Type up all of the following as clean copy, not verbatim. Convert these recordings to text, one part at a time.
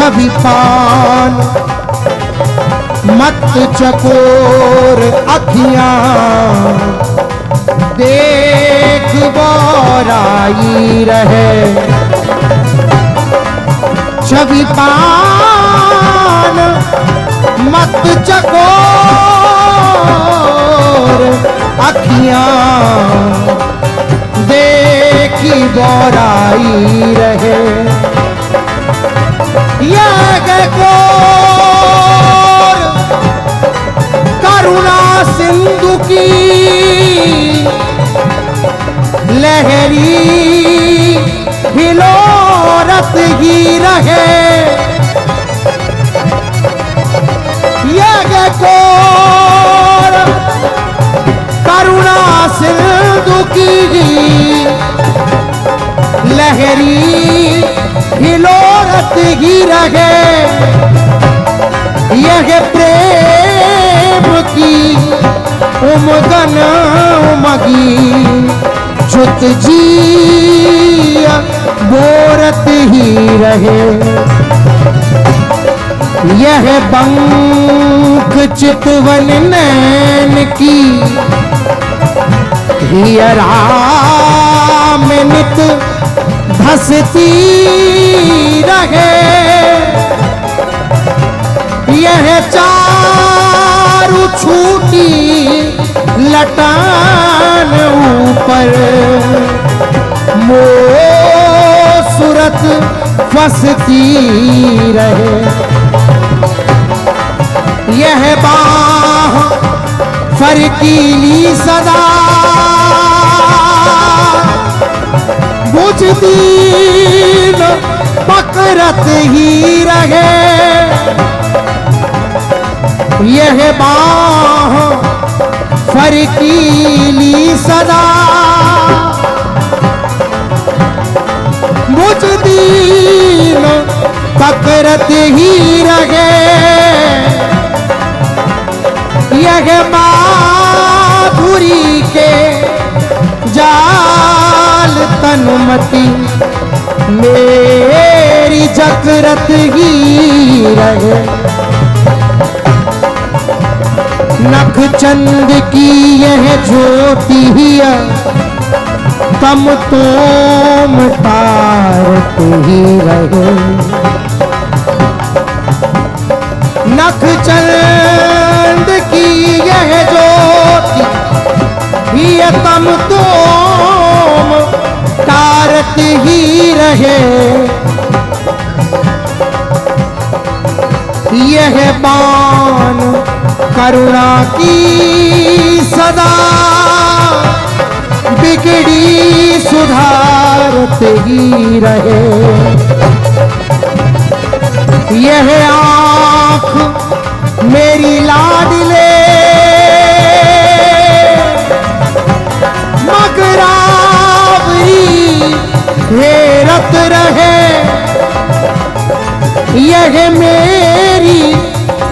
छवि पान मत चकोर अखियां देख बोराई रहे। छवि पान मत चकोर अखियां देखी बोराई रहे। यह घोर करुणा सिंधु की लहरी हिलोरत ही रहे। यह घोर करुणा सिंधु की लहरी हिलोरत ही रहे। यह प्रेम की उमगन उमगी जुत जी बोरत ही रहे। यह बंक चितवन नैन की हियरा में नित धसती रहे। यह चारु छूटी लटान ऊपर मोह सूरत फसती रहे। यह बाह फरकीली सदा बुझती न पकड़त ही रहे। यह बाह फरकीली सदा बुझती न पकड़त ही रहे। यह माधुरी के जाल तनुमति मेरी जकरत ही रहे। नख चंद की यह ज्योति तम तोम तारत ही रहे। नख चंद की यह ज्योति तम तोम तारत ही रहे। यह बाण करुणा की सदा बिगड़ी सुधारत ही रहे। यह आँख मेरी लाडले मगरावरी हेरत रहे। यह मेरी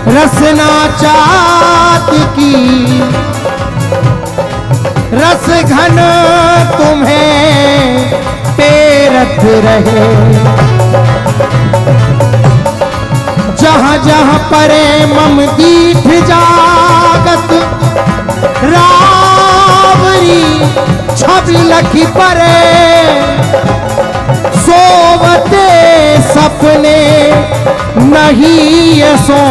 रसना चात की रस घन तुम्हें पेरत रहे। जहाँ जहाँ परे मम दीठ जागत रावरी छवि लखी परे। सोवते सपने नहीं सो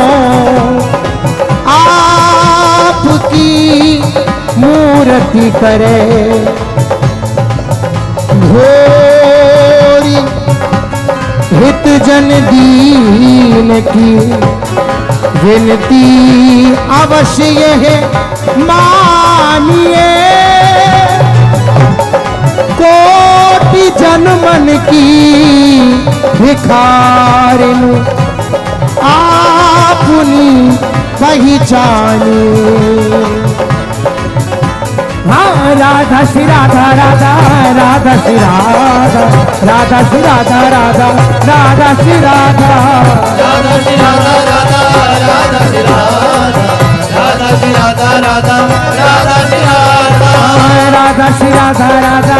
आपकी मूर्ति करे। घोरी हित जन दीन की विनती अवश्य है मानिए। कोटि जन्मन की भिखारिनु आपनी पहचानी। हाँ राधा श्री राधा राधा राधा श्री राधा राधा श्री राधा राधा राधा श्री राधा राधा श्री राधा राधा राधा श्री राधा राधा श्री राधा राधा राधा श्री राधा राधा श्री राधा राधा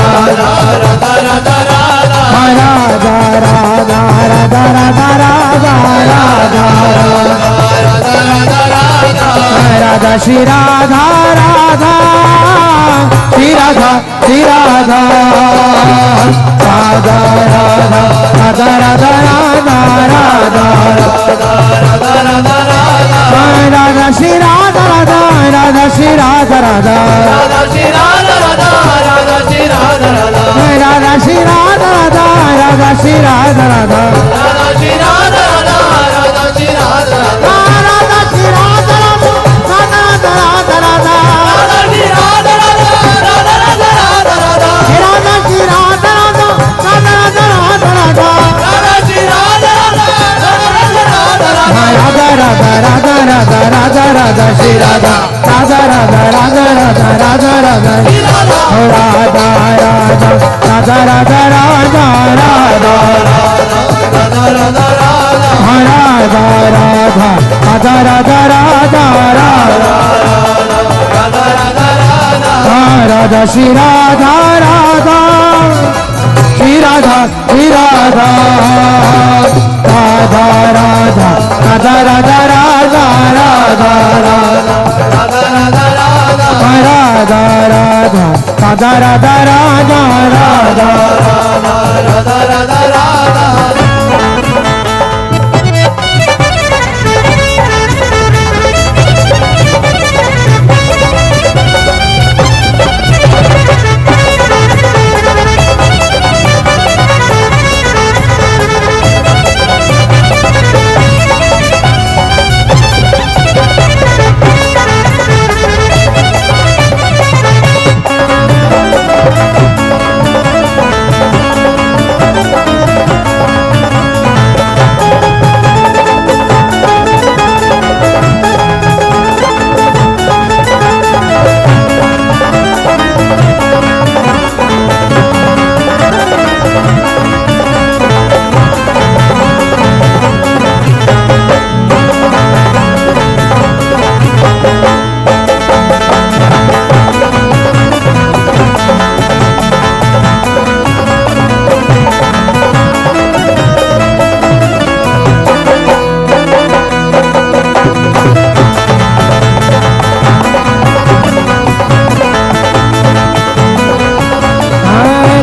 राधा श्री राधा राधा श्री राधा श्री राधा राधा राधा राधा राधा राधा राधा राधा श्री राधा राधा राधा श्री राधा राधा राधा श्री राधा राधा राधा श्री राधा राधा राधा श्री राधा राधा राधा श्री राधा राधा राधा श्री राधा राधा राधा श्री राधा राधा राधा श्री राधा राधा राधा राधा राधा श्री राधा राधा राधा राधा राधा राधा राधा श्री राधा राधा राधा राधा राधा राधा राधा श्री राधा राधा राधा राधा राधा राधा राधा राधा राधा राधा श्री राधा राधा राधा राधा राधा राधा राधा श्री राधा राधा राधा राधा राधा राधा राधा राधा राधा राधा राधा राधा राधा राधा श्री राधा राधा श्री राधा श्री राधा राधा राधा राधा राधा राधा राधा राधा राधा राधा राधा राधा राधा राधा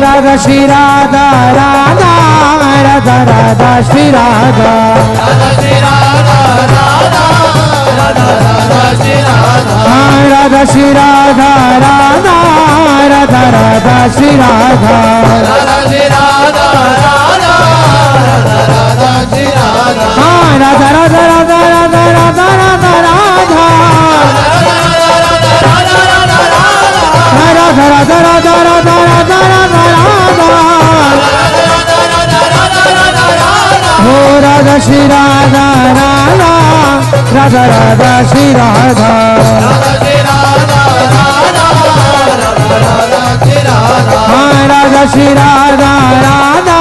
राधा श्री राधा राधा राधा राधा श्री राधा राधा श्री राधा राधा राधा राधा श्री राधा राधा श्री राधा राधा राधा राधा श्री राधा राधा श्री राधा राधा राधा राधा श्री राधा राधा राधा राधा राधा राधा राधा राधा राधा राधा राधा राधा राधा राधा हो राधा श्री राधा राधा राधा राधा श्री राधा राधा श्री राधा राधा राधा श्री राधा राधा श्री राधा राधा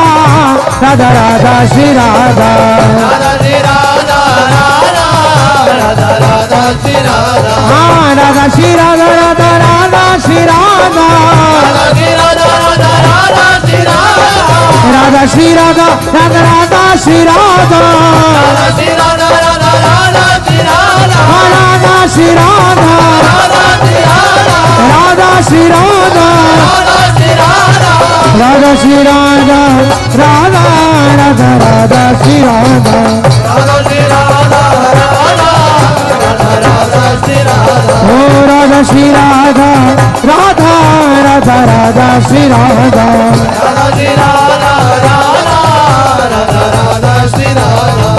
राधा राधा श्री राधा राधा श्री राधा राधा राधा राधा श्री राधा राधा श्री राधा राधा राधा श्री राधा राधा श्री राधा राधा राधा श्री राधा राधा श्री राधा राधा राधा श्री राधा राधा श्री राधा राधा श्री राधा राधा श्री राधा राधा राधा राधा श्री राधा राधा श्री राधा राधा श्री राधा ओ राधा श्री राधा राधा राधा राधा श्री राधा राधा श्री राधा राधा राधा राधा श्री राधा